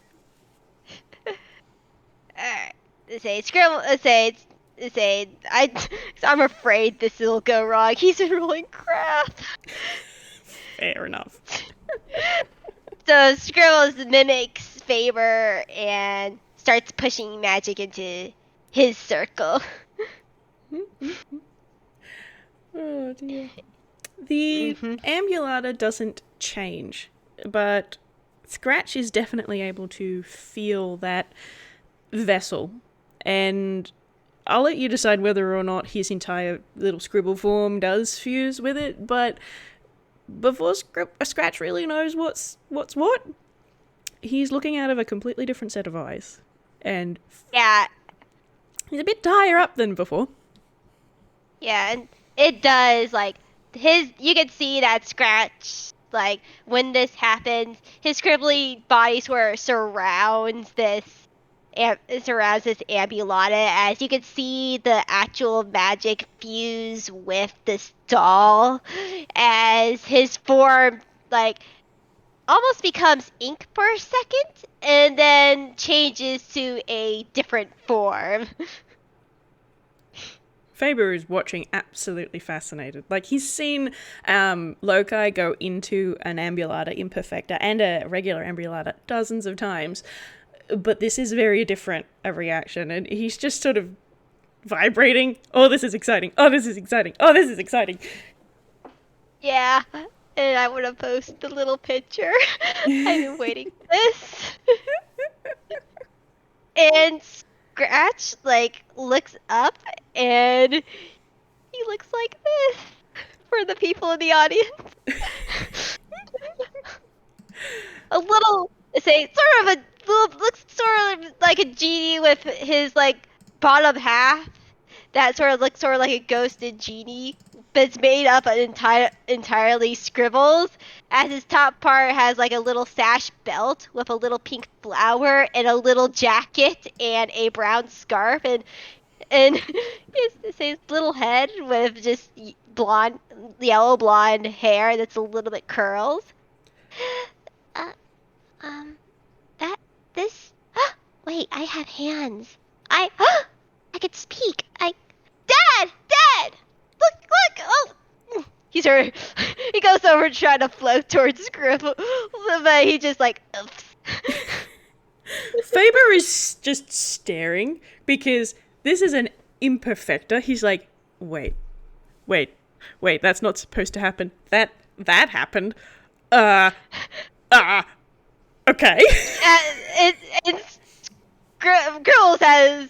Let's say Scramble. I'm afraid this will go wrong. He's been rolling crap. Fair enough. So Scribbles mimics Faber and starts pushing magic into his circle. Oh dear. The ambulata doesn't change, but Scratch is definitely able to feel that vessel, and I'll let you decide whether or not his entire little scribble form does fuse with it, but before Scratch really knows what's what, he's looking out of a completely different set of eyes, and Yeah. he's a bit higher up than before. Yeah, and it does, like, you can see that Scratch, like, when this happens, his scribbly body sort of surrounds this ambulata, as you can see the actual magic fuse with this doll, as his form, like, almost becomes ink for a second, and then changes to a different form. Faber is watching absolutely fascinated. Like, he's seen Loci go into an ambulata imperfecta and a regular ambulata dozens of times, but this is very different a reaction, and he's just sort of vibrating. Oh, this is exciting. Oh, this is exciting. Oh, this is exciting. Yeah, and I want to post the little picture. I've been waiting for this. And Scratch, like, looks up, and he looks like this for the people in the audience. A little, looks sort of like a genie with his, like, bottom half that sort of looks sort of like a ghosted genie, but it's made up of entirely scribbles, as his top part has, like, a little sash belt with a little pink flower and a little jacket and a brown scarf, and his little head with just yellow blonde hair that's a little bit curls. Wait, I have hands. I could speak. Dad! Look! Oh! He goes over trying to float towards Scribble, but he just, like, oops. Faber is just staring because this is an imperfecta. He's like, wait, Wait, that's not supposed to happen. That happened. Uh, okay. And Scribbles has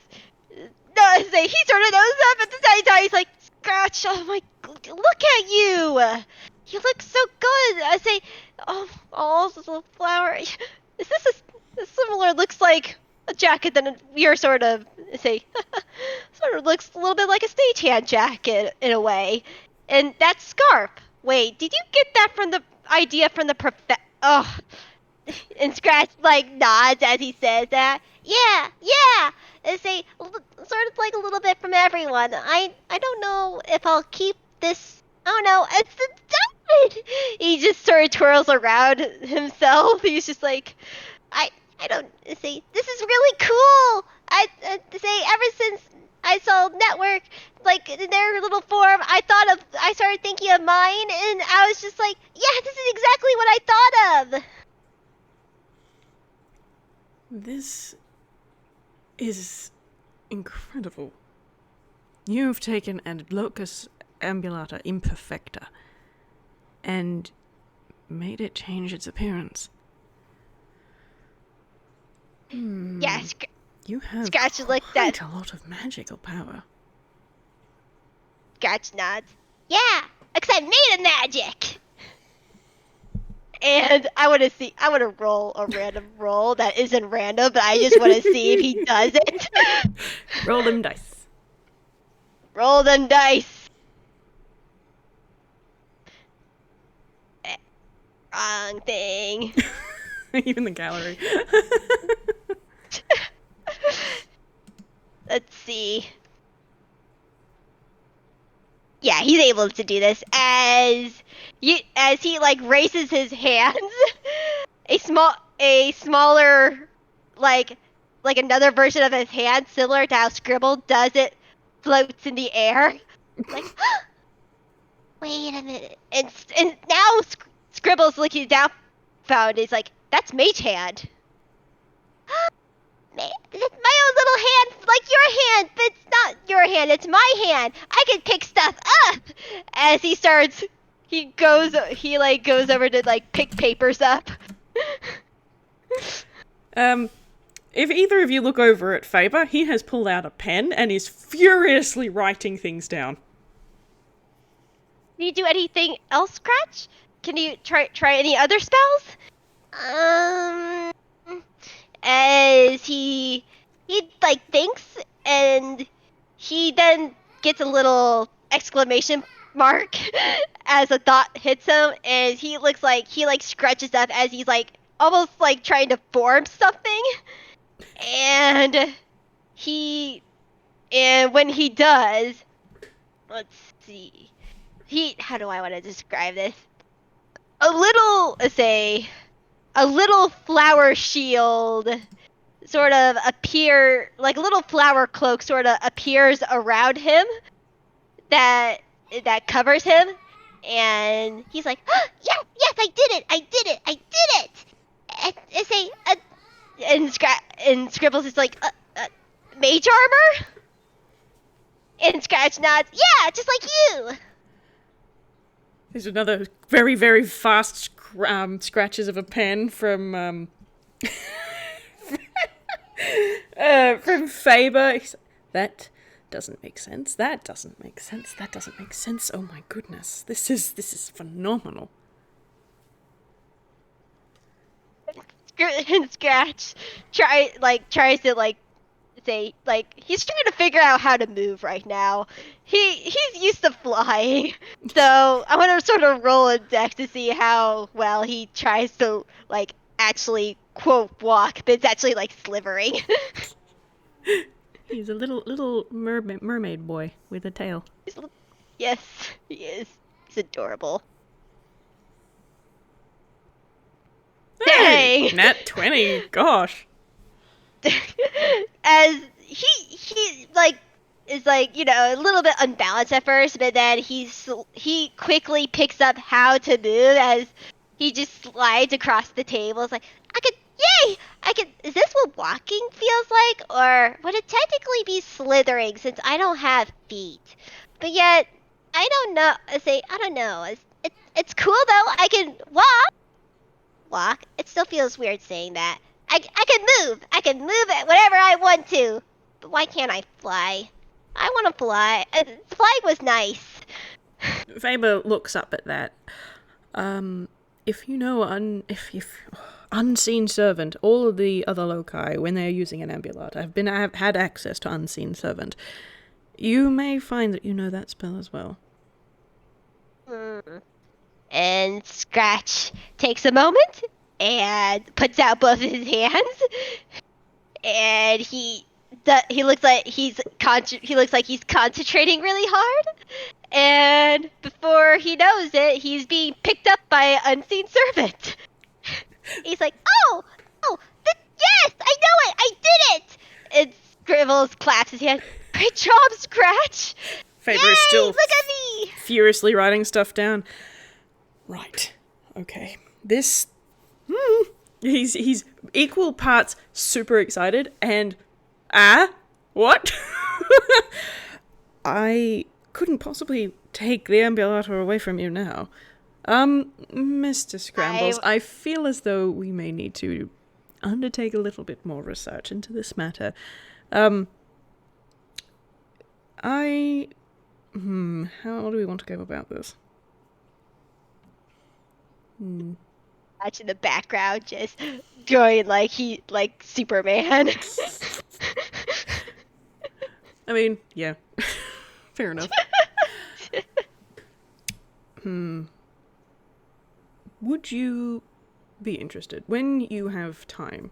no, say he sort of knows that, but at the same time he's like, Scratch, oh my, look at you. You look so good. I say, oh, this little flower. Is this a similar? Looks like a jacket than your sort of say. Sort of looks a little bit like a stagehand jacket in a way. And that scarf. Wait, did you get that from the idea from the Oh. And Scratch like nods as he says that. Yeah. And say sort of like a little bit from everyone. I don't know if I'll keep this. Oh no, it's the diamond. He just sort of twirls around himself. He's just like, I don't say this is really cool. I say ever since I saw Network like in their little form, I started thinking of mine, and I was just like, yeah, this is exactly what I thought of. This is incredible. You've taken an locus ambulata imperfecta and made it change its appearance. Yeah, You have Scratch is like quite that. a lot of magical power. Scratch nods. Yeah, because I made a magic. And I want to roll a random roll that isn't random, but I just want to see if he does it. Roll them dice. Roll them dice. Wrong thing. Even the gallery. Let's see. Yeah, he's able to do this as he like raises his hands. A smaller like another version of his hand, similar to how Scribble does it, floats in the air. Like, wait a minute, and now Scribble's looking down, found is like, that's Mage Hand. It's my own little hand, like your hand, but it's not your hand, it's my hand. I can pick stuff up. As he goes over to like pick papers up. If either of you look over at Faber, he has pulled out a pen and is furiously writing things down. Can you do anything else, Scratch? Can you try any other spells? As he like thinks, and he then gets a little exclamation mark as a thought hits him, and he looks like he like scratches up as he's like almost like trying to form something, and when he does, let's see, how do I want to describe this? A little flower shield sort of like a little flower cloak sort of appears around him that covers him, and he's like, oh, yes, I did it. And Scribbles is like, mage armor? And Scratch nods, yeah, just like you. There's another very, very fast scratches of a pen from from Faber. That doesn't make sense. That doesn't make sense. Oh my goodness, this is phenomenal. And Scratch tries to like say, like, he's trying to figure out how to move right now. He's used to flying, so I want to sort of roll a deck to see how well he tries to like actually quote walk, but it's actually like slivering. He's a little mermaid boy with a tail. Yes, he is. He's adorable. Hey, Dang! Nat 20, gosh. As he like is like, you know, a little bit unbalanced at first, but then he quickly picks up how to move as he just slides across the table. It's like, is this what walking feels like? Or would it technically be slithering since I don't have feet? But yet, I don't know. I don't know. It's cool though. I can walk. It still feels weird saying that. I can move. I can move it whenever I want to. But why can't I fly? I want to fly. Flying was nice. Faber looks up at that. If you know, if Unseen Servant, all of the other loci, when they're using an Ambulant, have had access to Unseen Servant. You may find that you know that spell as well. And Scratch takes a moment and puts out both of his hands, and he looks like he's concentrating really hard. And before he knows it, he's being picked up by an unseen servant. He's like, yes, I know it, I did it! And Scribbles claps his hands. Great job, Scratch! Faber Yay, is still look at me! furiously writing stuff down. Right. Okay. This... He's equal parts super excited and... What? I couldn't possibly take the ambulator away from you now. Mr. Scrambles, I feel as though we may need to undertake a little bit more research into this matter. How do we want to go about this? Scratch in the background, just going like Superman. I mean, yeah. Fair enough. Would you be interested, when you have time,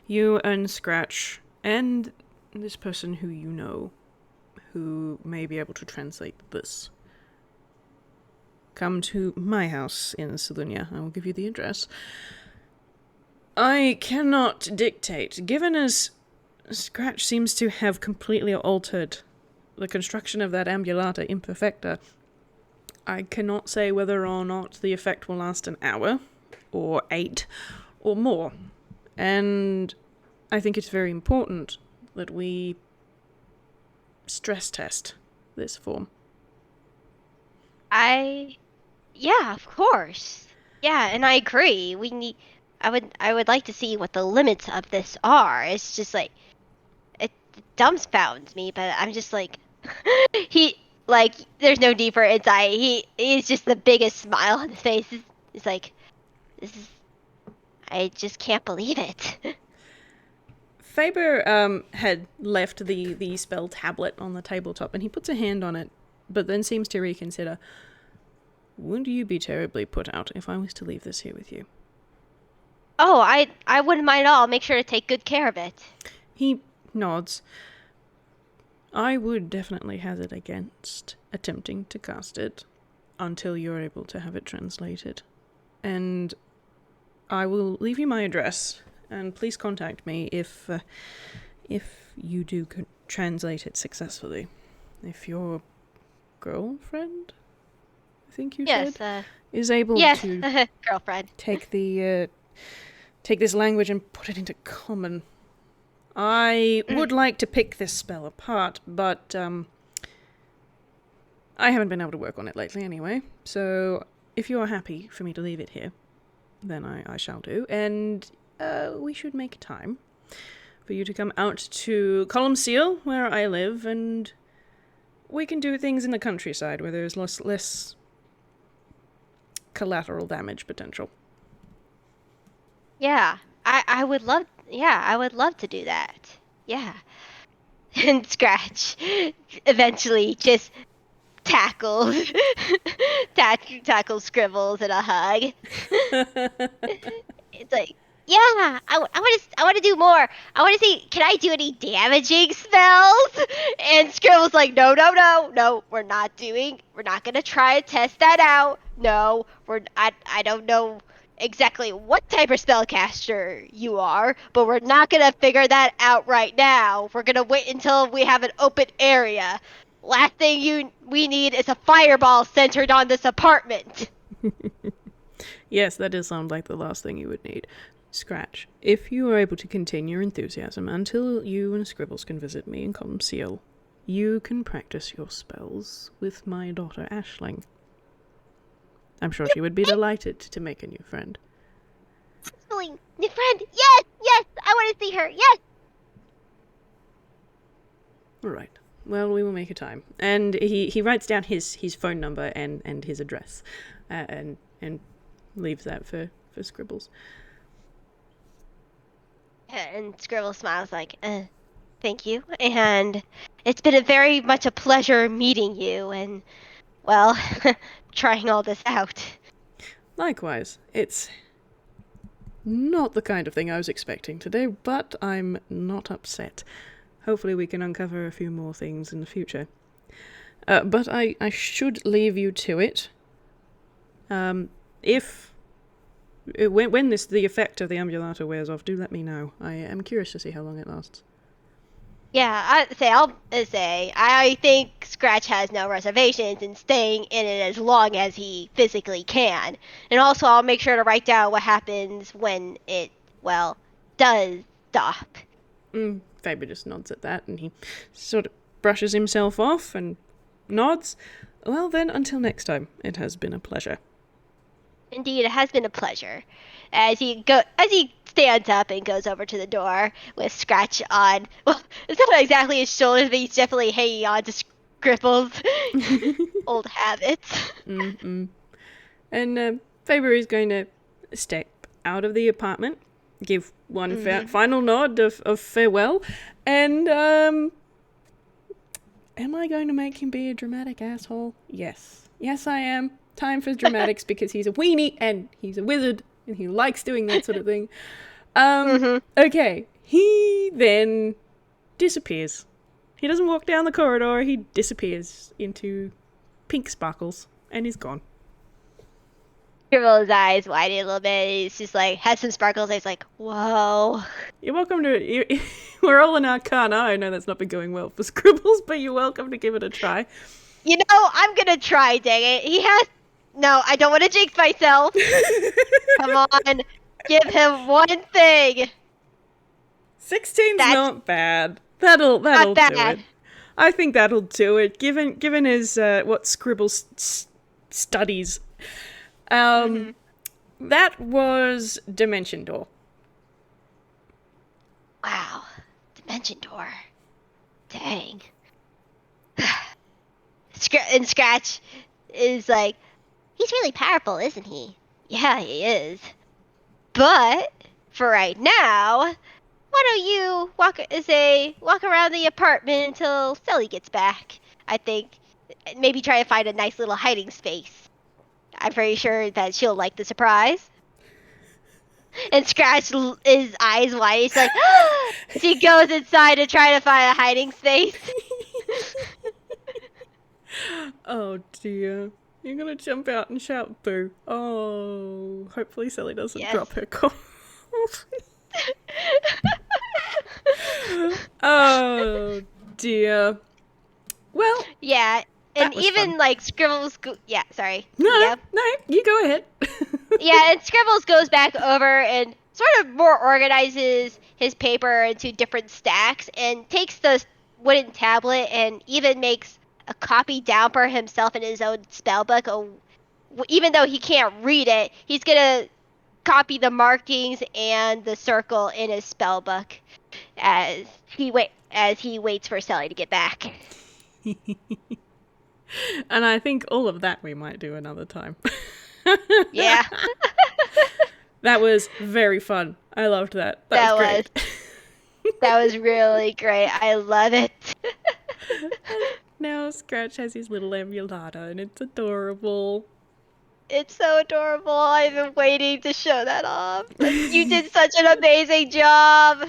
you and Scratch and this person who you know, who may be able to translate this, come to my house in Salunia. I will give you the address. I cannot dictate, given as Scratch seems to have completely altered the construction of that ambulata imperfecta, I cannot say whether or not the effect will last an hour, or 8, or more. And I think it's very important that we stress test this form. Yeah, of course. Yeah, and I agree. I would like to see what the limits of this are. It's just like, it dumbfounds me, but I'm just like, there's no deeper insight. He's just the biggest smile on his face. He's like, I just can't believe it. Faber had left the spell tablet on the tabletop, and he puts a hand on it, but then seems to reconsider. Would you be terribly put out if I was to leave this here with you? Oh, I wouldn't mind at all. Make sure to take good care of it. He nods. I would definitely hazard against attempting to cast it until you're able to have it translated. And I will leave you my address, and please contact me if you do translate it successfully. If your girlfriend, I think you said, is able to girlfriend. take this language and put it into common. I would like to pick this spell apart, but I haven't been able to work on it lately anyway. So if you are happy for me to leave it here, then I shall do. And we should make time for you to come out to Column Seal, where I live, and we can do things in the countryside where there's less collateral damage potential. Yeah, I would love. Yeah, I would love to do that. Yeah. And Scratch eventually just tackles Scribbles in a hug. It's like, yeah, I want to do more. I want to see, can I do any damaging spells? And Scribbles like, no, we're not gonna try to test that out. No, I don't know exactly what type of spellcaster you are, but we're not gonna figure that out right now. We're gonna wait until we have an open area. Last thing we need is a fireball centered on this apartment. Yes, that does sound like the last thing you would need. Scratch, if you are able to contain your enthusiasm until you and Scribbles can visit me in Column Seal, you can practice your spells with my daughter Aisling. I'm sure she would be delighted to make a new friend. New friend. Yes, yes. I want to see her. Yes. All right. Well, we will make a time. And he writes down his phone number and his address, and leaves that for Scribbles. And Scribbles smiles like, thank you. And it's been very much a pleasure meeting you and, well, trying all this out. Likewise. It's not the kind of thing I was expecting today, but I'm not upset. Hopefully we can uncover a few more things in the future. But I should leave you to it. When the effect of the ambulata wears off, do let me know. I am curious to see how long it lasts. Yeah, I think Scratch has no reservations in staying in it as long as he physically can. And also, I'll make sure to write down what happens when it, well, does stop. Faber just nods at that, and he sort of brushes himself off and nods. Well then, until next time, it has been a pleasure. Indeed, it has been a pleasure. As he stands up and goes over to the door with Scratch on. Well, it's not exactly his shoulders, but he's definitely hanging on to Scribbles' old habits. And Faber is going to step out of the apartment, give one final nod of farewell, and am I going to make him be a dramatic asshole? Yes, I am. Time for dramatics because he's a weenie and he's a wizard and he likes doing that sort of thing. Okay, he then disappears. He doesn't walk down the corridor, he disappears into pink sparkles and is gone. Scribbles' eyes widen a little bit. He's just like, has some sparkles. He's like, whoa. You're welcome to... We're all in Arcana. I know that's not been going well for Scribbles, but you're welcome to give it a try. You know, I'm gonna try, dang it. He has... No, I don't want to jinx myself. Come on. Give him one thing. 16's not bad. That'll do it. I think that'll do it. Given his what Scribbles studies. That was Dimension Door. Wow. Dimension Door. Dang. And Scratch is like, he's really powerful, isn't he? Yeah, he is. But for right now, why don't you walk around the apartment until Sally gets back? I think maybe try to find a nice little hiding space. I'm pretty sure that she'll like the surprise. And Scratch his eyes wide. He's like, she goes inside to try to find a hiding space. Oh dear. You're gonna jump out and shout boo. Oh, hopefully Sally doesn't drop her cough. Oh dear. Well. Yeah, and even fun. Like Scribbles. Yeah, sorry. No, you go ahead. Yeah, and Scribbles goes back over and sort of more organizes his paper into different stacks and takes the wooden tablet and even makes a copy down for himself in his own spell book. Even though he can't read it, he's gonna copy the markings and the circle in his spell book as he waits for Sally to get back. And I think all of that we might do another time. Yeah. That was very fun. I loved that. That was great. That was really great. I love it. Now Scratch has his little ambulata and it's adorable. It's so adorable. I've been waiting to show that off. You did such an amazing job.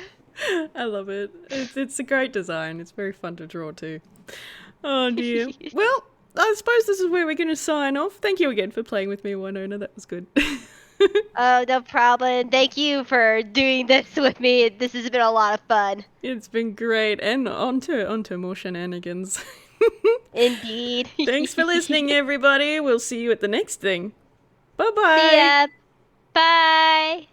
I love it. It's a great design. It's very fun to draw too. Oh dear. Well, I suppose this is where we're going to sign off. Thank you again for playing with me, Winona. That was good. Oh, no problem. Thank you for doing this with me. This has been a lot of fun. It's been great. And on to more shenanigans. Indeed. Thanks for listening, everybody. We'll see you at the next thing. Bye-bye. See ya. Bye.